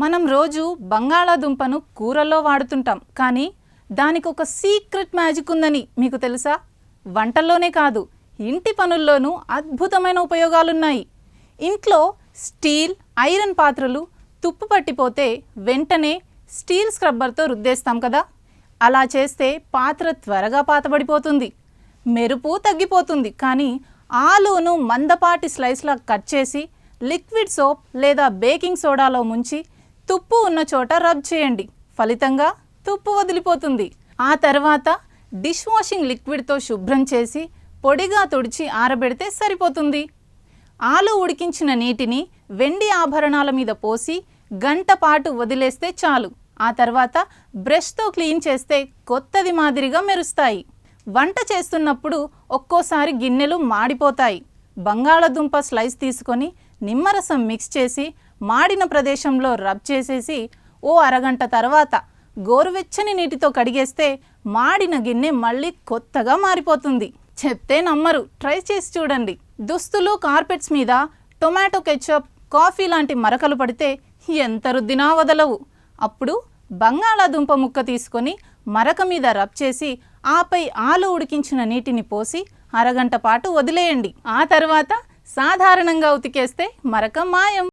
మనం రోజు బంగాళాదుంపను కూరల్లో వాడుతుంటాం, కానీ దానికి ఒక సీక్రెట్ మ్యాజిక్ ఉందని మీకు తెలుసా? వంటల్లోనే కాదు, ఇంటి పనుల్లోనూ అద్భుతమైన ఉపయోగాలున్నాయి. ఇంట్లో స్టీల్, ఐరన్ పాత్రలు తుప్పు పట్టిపోతే వెంటనే స్టీల్ స్క్రబ్బర్తో రుద్దేస్తాం కదా. అలా చేస్తే పాత్ర త్వరగా పాతబడిపోతుంది, మెరుపు తగ్గిపోతుంది. కానీ ఆలూను మందపాటి స్లైస్లా కట్ చేసి లిక్విడ్ సోప్ లేదా బేకింగ్ సోడాలో ముంచి తుప్పు ఉన్న చోట రబ్ చేయండి. ఫలితంగా తుప్పు వదిలిపోతుంది. ఆ తర్వాత డిష్ వాషింగ్ లిక్విడ్తో శుభ్రం చేసి పొడిగా తుడిచి ఆరబెడితే సరిపోతుంది. ఆలు ఉడికించిన నీటిని వెండి ఆభరణాల మీద పోసి గంట పాటు వదిలేస్తే చాలు. ఆ తర్వాత బ్రష్తో క్లీన్ చేస్తే కొత్తది మాదిరిగా మెరుస్తాయి. వంట చేస్తున్నప్పుడు ఒక్కోసారి గిన్నెలు మాడిపోతాయి. బంగాళదుంప స్లైస్ తీసుకొని నిమ్మరసం మిక్స్ చేసి మాడిన ప్రదేశంలో రబ్ చేసేసి ఓ అరగంట తర్వాత గోరువెచ్చని నీటితో కడిగేస్తే మాడిన గిన్నె మళ్ళీ కొత్తగా మారిపోతుంది. చెప్తే నమ్మరు, ట్రై చేసి చూడండి. దుస్తులు, కార్పెట్స్ మీద టొమాటో కెచప్, కాఫీ లాంటి మరకలు పడితే ఎంత రుద్దినా వదలవు. అప్పుడు బంగాళాదుంప ముక్క తీసుకొని మరక మీద రబ్ చేసి ఆపై ఆలు ఉడికించిన నీటిని పోసి అరగంట పాటు వదిలేయండి. ఆ తర్వాత సాధారణంగా ఉతికేస్తే మరక మాయం.